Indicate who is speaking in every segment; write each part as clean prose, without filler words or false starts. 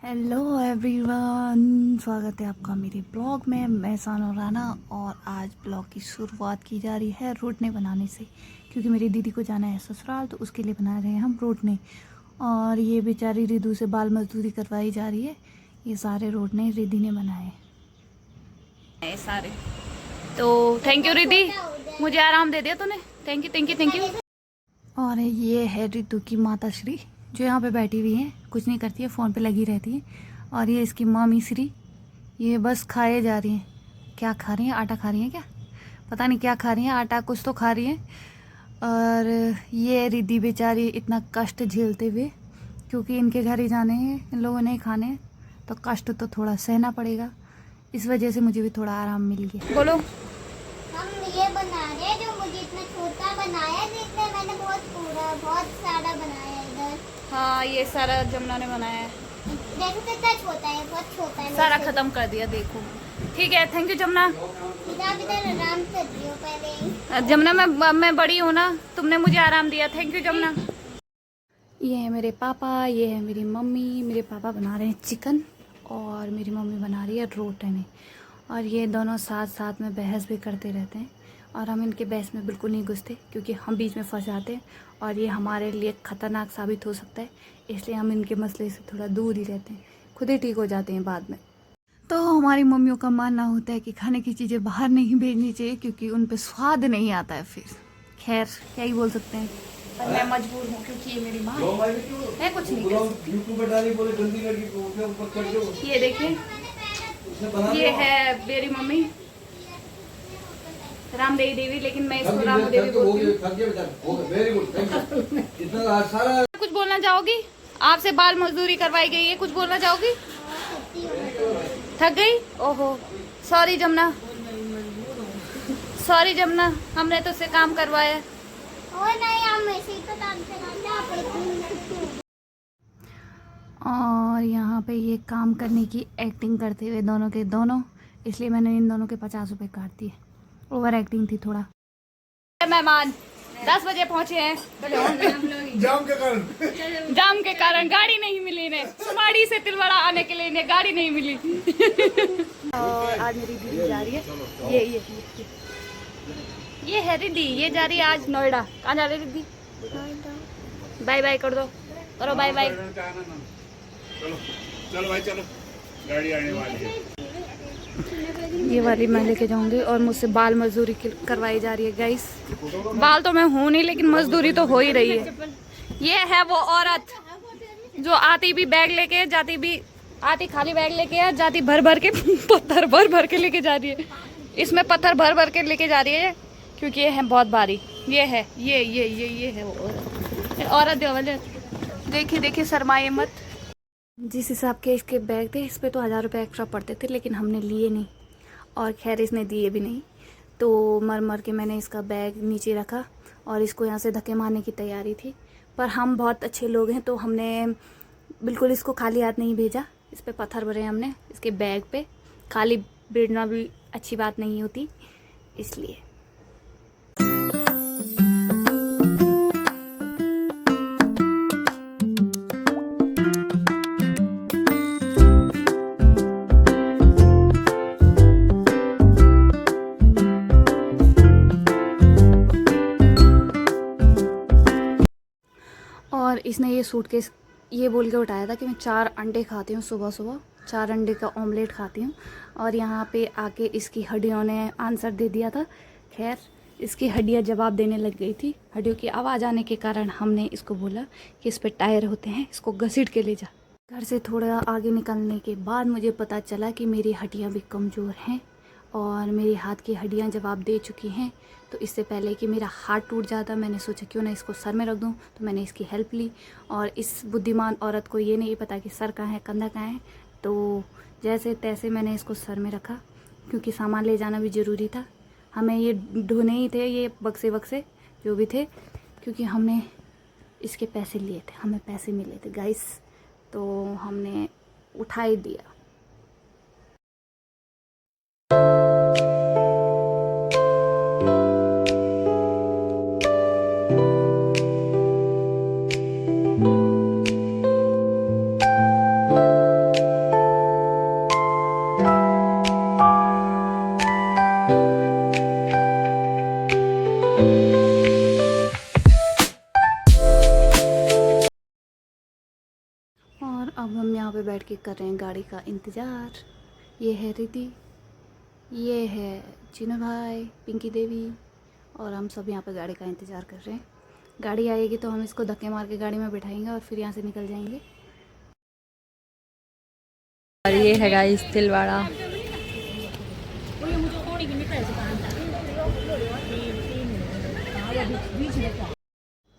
Speaker 1: Hello everyone, स्वागत है आपका मेरे ब्लॉग में। मैं सानो राना और आज ब्लॉग की शुरुआत की जा रही है रोटने बनाने से, क्योंकि मेरी दीदी को जाना है ससुराल, तो उसके लिए बना रहे हैं हम रोटने। और ये बेचारी रिद्धू से बाल मजदूरी करवाई जा रही है। ये सारे रोटने रिद्धि ने बनाए हैं सारे। तो थैंक यू रिद्धि, मुझे आराम दे दिया तूने। Thank you thank you thank you. और ये है रिद्धू की माता श्री, जो यहाँ पे बैठी हुई है, कुछ नहीं करती है, फ़ोन पे लगी रहती है। और ये इसकी मामी श्री, ये बस खाए जा रही हैं। क्या खा रही हैं? आटा खा रही हैं क्या? पता नहीं क्या खा रही हैं, आटा कुछ तो खा रही हैं। और ये रिद्धि बेचारी इतना कष्ट झेलते हुए, क्योंकि इनके घर ही जाने हैं, इन लोगों ने ही खाने हैं, तो कष्ट तो थोड़ा सहना पड़ेगा। इस वजह से मुझे भी थोड़ा आराम मिल गया। बोलो।
Speaker 2: हम ये बना रहे हैं, जो मुझे इतना छोटा बनाया, देखते मैंने बहुत सारा बनाया है इधर।
Speaker 1: हाँ, ये सारा जमुना ने बनाया है।
Speaker 2: देखो कितना छोटा है, बहुत छोटा है।
Speaker 1: सारा खत्म कर दिया, देखो। ठीक है, थैंक यू जमुना।
Speaker 2: इधर आराम कर रही हो पहले।
Speaker 1: जमुना मैं बड़ी हूँ ना, तुमने मुझे आराम दिया, थैंक यू जमुना। ये है मेरे पापा, ये है मेरी मम्मी। मेरे पापा बना रहे हैं चिकन और मेरी मम्मी बना रही है रोटने। और ये दोनों साथ साथ में बहस भी करते रहते हैं, और हम इनके बहस में बिल्कुल नहीं घुसते, क्योंकि हम बीच में फंस जाते हैं और ये हमारे लिए ख़तरनाक साबित हो सकता है। इसलिए हम इनके मसले से थोड़ा दूर ही रहते हैं, खुद ही ठीक हो जाते हैं बाद में। तो हमारी मम्मियों का मानना होता है कि खाने की चीज़ें बाहर नहीं भेजनी चाहिए, क्योंकि उन पे स्वाद नहीं आता है फिर। खैर, क्या ही बोल सकते हैं, पर मैं मजबूर हूँ, क्योंकि ये मेरी माँ है, कुछ नहीं कर सकती। ये देखिए, ये है मेरी मम्मी रामदेवी देवी, लेकिन मैं इसको रामू देवी बोलती हूँ। कुछ बोलना चाहोगी? आपसे बाल मजदूरी करवाई गई है, कुछ बोलना चाहोगी? थक गई? ओहो, सॉरी जमुना, सॉरी जमुना, हमने तो उससे काम करवाया।
Speaker 2: और नहीं, हम ऐसे ही तो काम चलाते।
Speaker 1: और यहाँ पे ये काम करने की एक्टिंग करते हुए दोनों के दोनों, इसलिए मैंने इन दोनों के 50 रुपये काट दिए। ओवर एक्टिंग थी थोड़ा। मेहमान 10 बजे पहुँचे हैं। जाम के कारण गाड़ी नहीं मिली इन्हें, सुमाड़ी से तिलवाड़ा आने के लिए इन्हें गाड़ी नहीं मिली। और आज मेरी दीदी जा रही है, ये है रिद्धि, ये जा रही है आज नोएडा। कहाँ जा रही है रिद्धि? बाय बाय कर दो, करो बाय बाय।
Speaker 3: चलो भाई चलो, गाड़ी आने वाली है।
Speaker 1: ये वाली मैं लेके जाऊंगी, और मुझसे बाल मजदूरी करवाई जा रही है गाइस। बाल तो मैं हूँ नहीं, लेकिन मजदूरी तो हो ही रही है। ये है वो औरत जो आती भी बैग लेके, जाती भी, आती खाली बैग लेके, जाती भर भर के पत्थर भर भर के लेके जा रही है। इसमें पत्थर भर भर के लेके जा रही है, क्योंकि ये है बहुत भारी। ये है ये है वो औरत। देखिए देखिए, शर्माए मत। जिस हिसाब के इसके बैग थे, इस पे तो 1000 रुपये एक्स्ट्रा पड़ते थे, लेकिन हमने लिए नहीं, और खैर इसने दिए भी नहीं। तो मर मर के मैंने इसका बैग नीचे रखा, और इसको यहाँ से धक्के मारने की तैयारी थी। पर हम बहुत अच्छे लोग हैं, तो हमने बिल्कुल इसको खाली हाथ नहीं भेजा। इस पे पत्थर भरे हमने इसके बैग पे। खाली भेजना भी अच्छी बात नहीं होती, इसलिए। और इसने ये सूटकेस ये बोल के उठाया था कि मैं 4 अंडे खाती हूँ सुबह सुबह, 4 अंडे का ऑमलेट खाती हूँ। और यहाँ पे आके इसकी हड्डियों ने आंसर दे दिया था। खैर, इसकी हड्डियाँ जवाब देने लग गई थी। हड्डियों की आवाज़ आने के कारण हमने इसको बोला कि इस पे टायर होते हैं, इसको घसीट के ले जा। घर से थोड़ा आगे निकलने के बाद मुझे पता चला कि मेरी हड्डियाँ भी कमज़ोर हैं, और मेरे हाथ की हड्डियाँ जवाब दे चुकी हैं। तो इससे पहले कि मेरा हाथ टूट जाता, मैंने सोचा क्यों ना इसको सर में रख दूं। तो मैंने इसकी हेल्प ली, और इस बुद्धिमान औरत को ये नहीं पता कि सर कहाँ है, कंधा कहाँ है। तो जैसे तैसे मैंने इसको सर में रखा, क्योंकि सामान ले जाना भी ज़रूरी था। हमें ये ढोने ही थे, ये बक्से वक्से जो भी थे, क्योंकि हमने इसके पैसे लिए थे, हमें पैसे मिले थे गाइस, तो हमने उठा ही दिया। अब हम यहाँ पे बैठ के कर रहे हैं गाड़ी का इंतज़ार। ये है रिद्धि, ये है चिनू भाई, पिंकी देवी, और हम सब यहाँ पे गाड़ी का इंतज़ार कर रहे हैं। गाड़ी आएगी तो हम इसको धक्के मार के गाड़ी में बिठाएंगे और फिर यहाँ से निकल जाएंगे।
Speaker 4: और ये है गाइस तिलवाड़ा।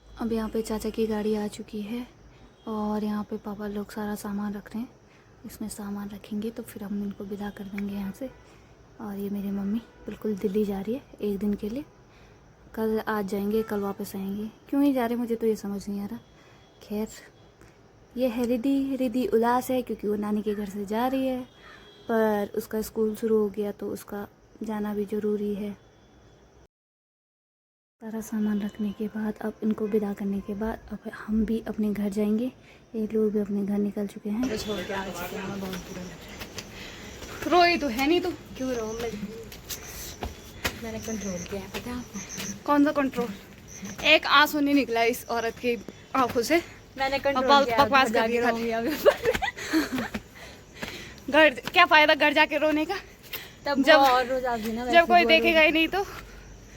Speaker 1: अब यहाँ पे चाचा की गाड़ी आ चुकी है और यहाँ पे पापा लोग सारा सामान रख रहे हैं। इसमें सामान रखेंगे तो फिर हम इनको विदा कर देंगे यहाँ से। और ये मेरी मम्मी बिल्कुल दिल्ली जा रही है 1 दिन के लिए। कल आज जाएंगे, कल वापस आएंगे। क्यों ही जा रहे मुझे तो ये समझ नहीं आ रहा। खैर, ये है रिद्धि। रिद्धि उदास है क्योंकि वो नानी के घर से जा रही है, पर उसका स्कूल शुरू हो गया तो उसका जाना भी ज़रूरी है। सारा सामान रखने के बाद, अब इनको विदा करने के बाद, अब हम भी अपने घर जाएंगे। ये लोग भी अपने घर निकल चुके हैं।
Speaker 4: छोड़ के आ चुके हैं, बहुत बुरा लग रहा है।
Speaker 1: रोई तो है नहीं तू।
Speaker 4: क्यों रो? मैंने कंट्रोल किया है, पता है आपको?
Speaker 1: कौन सा कंट्रोल? एक आंसू नहीं निकला इस औरत की आंखों से।
Speaker 4: मैंने
Speaker 1: अब
Speaker 4: कंट्रोल किया है,
Speaker 1: बकवास कर
Speaker 4: जाके
Speaker 1: रही है।
Speaker 4: रोऊंगी अभी।
Speaker 1: घर क्या फ़ायदा घर जाके रोने का,
Speaker 4: तब
Speaker 1: जब-
Speaker 4: वो और रोज आती है ना,
Speaker 1: जब
Speaker 4: वैसे
Speaker 1: कोई
Speaker 4: वो
Speaker 1: देखेगा ही नहीं तो।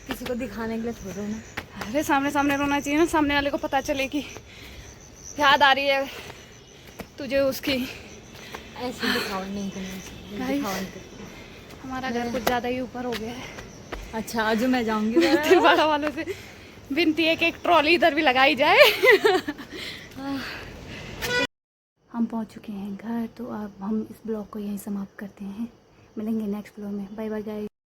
Speaker 4: किसी को दिखाने के लिए थोड़ा ना।
Speaker 1: अरे सामने सामने रोना चाहिए ना, सामने वाले को पता चले कि याद आ रही है तुझे उसकी।
Speaker 4: ऐसे दिखावा नहीं करना चाहिए,
Speaker 1: नहीं।
Speaker 4: दिखावा नहीं करना।
Speaker 1: हमारा घर कुछ ज़्यादा ही ऊपर हो गया है।
Speaker 4: अच्छा, आज मैं जाऊंगी तो
Speaker 1: तिलवाड़ा वालों से विनती है कि एक ट्रॉली इधर भी लगाई जाए। हम पहुंच चुके हैं घर, तो अब हम इस ब्लॉग को यहीं समाप्त करते हैं। मिलेंगे नेक्स्ट ब्लॉग में। Bye bye guys.